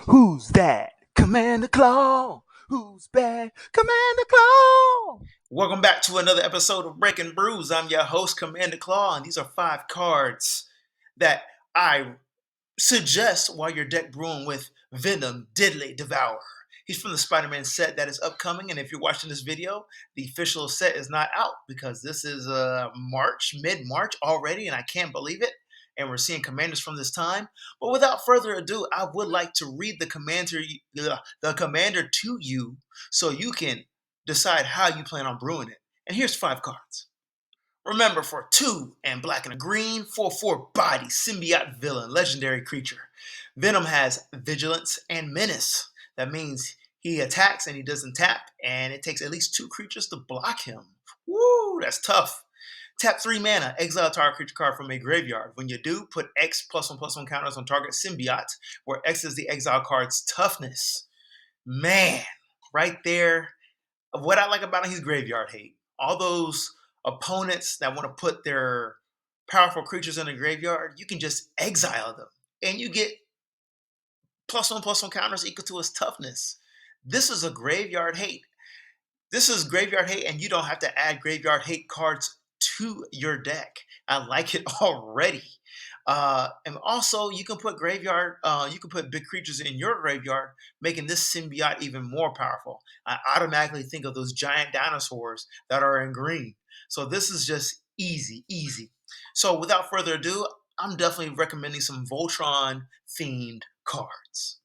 Who's that? Commander Claw. Who's bad? Commander Claw. Welcome back to another episode of Breaking Brews. I'm your host, Commander Claw, and these are 5 cards that I suggest while you're deck brewing with Venom, Diddley, Devourer. He's from the Spiderman set that is upcoming, and if you're watching this video, the official set is not out because this is mid-March already, and I can't believe it. And we're seeing commanders from this time. But without further ado, I would like to read the commander to you so you can decide how you plan on brewing it. And here's 5 cards. Remember, for 2 and black and a green, 4/4 body, symbiote villain, legendary creature. Venom has vigilance and menace. That means he attacks and he doesn't tap, and it takes at least 2 creatures to block him. Woo, that's tough. Tap 3 mana, exile a target creature card from a graveyard. When you do, put X +1/+1 counters on target symbiote, where X is the exile card's toughness. Man, right there. What I like about him, he's graveyard hate. All those opponents that want to put their powerful creatures in the graveyard, you can just exile them. And you get +1/+1 counters equal to his toughness. This is a graveyard hate. This is graveyard hate, and you don't have to add graveyard hate cards to your deck. I like it already. And also, you can put big creatures in your graveyard, making this symbiote even more powerful. I automatically think of those giant dinosaurs that are in green. So this is just easy, easy. So without further ado, I'm definitely recommending some Voltron themed cards.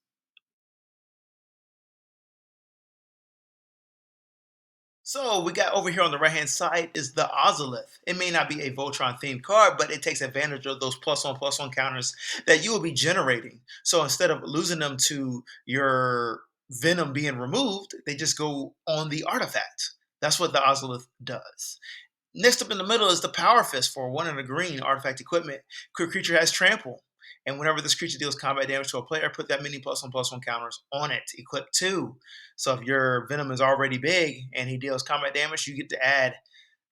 So we got over here on the right hand side is the Ozolith. It may not be a Voltron themed card, but it takes advantage of those +1/+1 counters that you will be generating. So instead of losing them to your Venom being removed, they just go on the artifact. That's what the Ozolith does. Next up in the middle is the Power Fist for 1 and a green artifact equipment. Creature has trample. And whenever this creature deals combat damage to a player, put that many +1/+1 counters on it. Equip 2. So if your Venom is already big and he deals combat damage, you get to add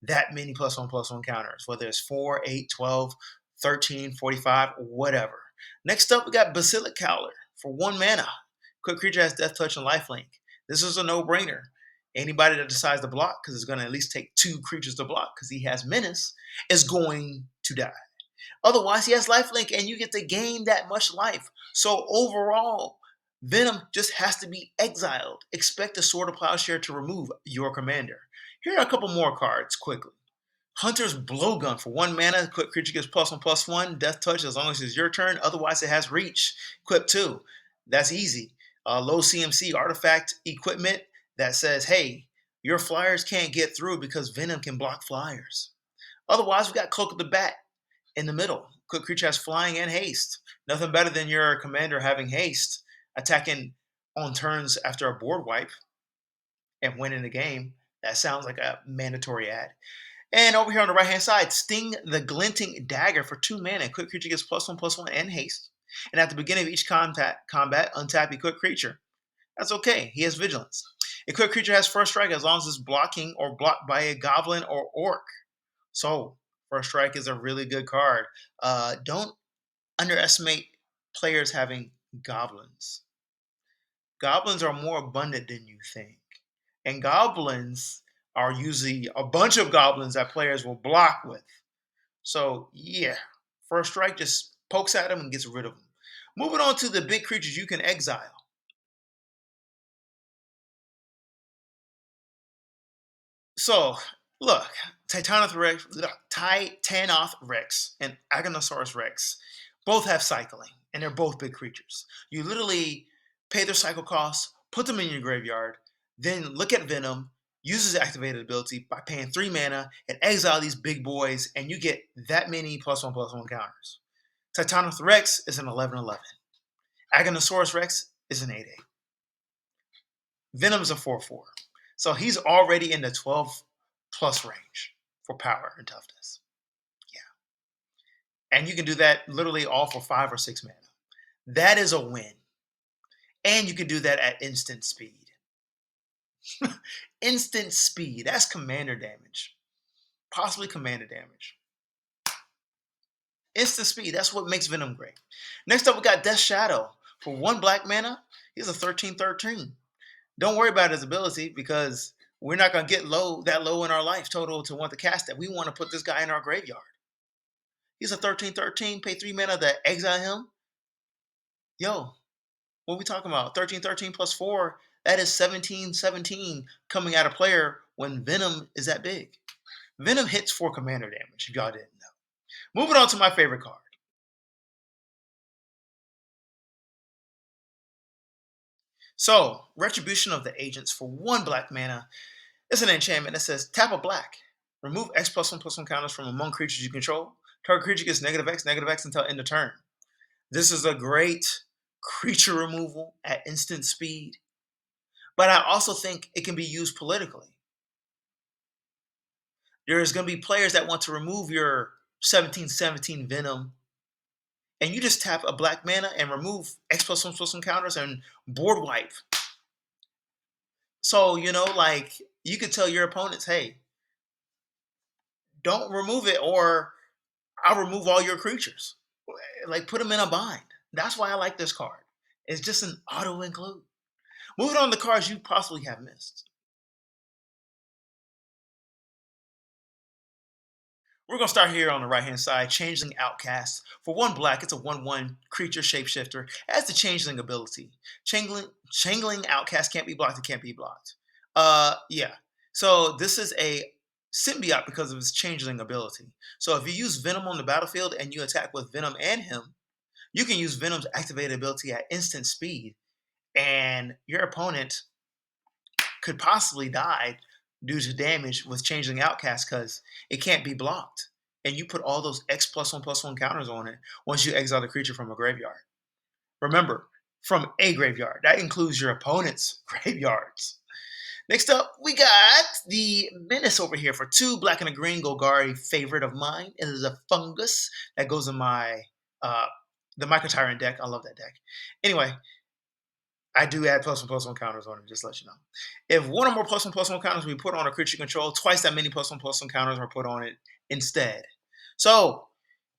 that many +1/+1 counters, whether it's 4, 8, 12, 13, 45, whatever. Next up, we got Basilic Cowler for 1 mana. Quick creature has Death Touch and Lifelink. This is a no-brainer. Anybody that decides to block, because it's going to at least take 2 creatures to block because he has Menace, is going to die. Otherwise, he has lifelink and you get to gain that much life. So overall, Venom just has to be exiled. Expect the Sword of Plowshare to remove your commander. Here are a couple more cards quickly. Hunter's Blowgun for 1 mana. Quick creature gets +1/+1. Death Touch as long as it's your turn. Otherwise, it has Reach. Equip 2. That's easy. Low CMC artifact equipment that says, hey, your flyers can't get through because Venom can block flyers. Otherwise, we got Cloak of the Bat in the middle. Quick creature has flying and haste. Nothing better than your commander having haste, attacking on turns after a board wipe and winning the game. That sounds like a mandatory ad. And over here on the right hand side, Sting the Glinting Dagger for 2 mana. Quick creature gets +1/+1 and haste. And at the beginning of each combat, untap a quick creature. That's okay. He has vigilance. A quick creature has first strike as long as it's blocking or blocked by a goblin or orc. So first strike is a really good card. Don't underestimate players having goblins. Goblins are more abundant than you think. And goblins are usually a bunch of goblins that players will block with. So, yeah, first strike just pokes at them and gets rid of them. Moving on to the big creatures you can exile. So, look, Titanoth Rex and Aganosaurus Rex both have cycling, and they're both big creatures. You literally pay their cycle costs, put them in your graveyard, then look at Venom, uses activated ability by paying 3 mana, and exile these big boys, and you get that many +1/+1 counters. Titanoth Rex is an 11/11. Aganosaurus Rex is an 8/8. Venom is a 4/4. So he's already in the 12 plus range for power and toughness. Yeah. And you can do that literally all for 5 or 6 mana. That is a win. And you can do that at instant speed. Instant speed. That's commander damage. Possibly commander damage. Instant speed. That's what makes Venom great. Next up, we got Death Shadow For one black mana, he's a 13/13. Don't worry about his ability because we're not gonna get low in our life total to want to cast that. We want to put this guy in our graveyard. He's a 13/13, pay 3 mana to exile him. Yo, what we talking about? 13/13 plus 4, that is 17/17 coming at a player when Venom is that big. Venom hits for commander damage, if y'all didn't know. Moving on to my favorite card. So, Retribution of the Agents for one black mana. It's an enchantment that says tap a black. Remove X plus one counters from among creatures you control. Target creature gets negative X until end of turn. This is a great creature removal at instant speed, but I also think it can be used politically. There's going to be players that want to remove your 17/17 Venom, and you just tap a black mana and remove X plus one counters and board wipe. So, like you could tell your opponents, hey, don't remove it or I'll remove all your creatures. Like put them in a bind. That's why I like this card. It's just an auto include. Moving on to cards you possibly have missed. We're gonna start here on the right hand side. Changeling Outcast. For one black, it's a 1/1 creature shapeshifter. It has the changeling ability. Changeling Outcast can't be blocked, it can't be blocked. Yeah. So this is a symbiote because of its changeling ability. So if you use Venom on the battlefield and you attack with Venom and him, you can use Venom's activated ability at instant speed, and your opponent could possibly die due to damage with Changeling Outcast because it can't be blocked. And you put all those X plus one counters on it once you exile the creature from a graveyard. Remember, from a graveyard. That includes your opponent's graveyards. Next up, we got the Menace over here for two black and a green Golgari favorite of mine. It is a fungus that goes in my the Micro Tyrant deck. I love that deck. Anyway, I do add plus one counters on it, just to let you know. If one or more plus one counters we put on a creature control, twice that many plus one counters are put on it instead. So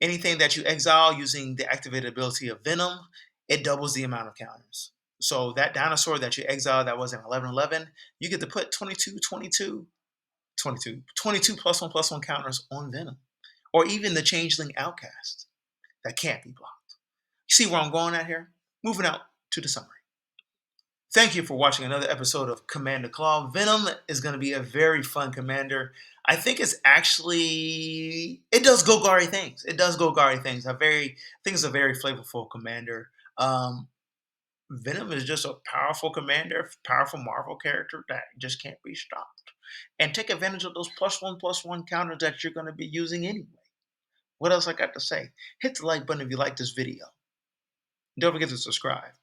anything that you exile using the activated ability of Venom, it doubles the amount of counters. So that dinosaur that you exiled that was an 11/11, you get to put 22 plus one counters on Venom. Or even the Changeling Outcast that can't be blocked. You see where I'm going at here? Moving out to the summary. Thank you for watching another episode of Commander Claw. Venom is going to be a very fun commander. I think it does Golgari things. It does Golgari things. I think it's a very flavorful commander. Venom is just a powerful commander, powerful Marvel character that just can't be stopped. And take advantage of those plus one counters that you're going to be using anyway. What else I got to say? Hit the like button if you like this video. Don't forget to subscribe.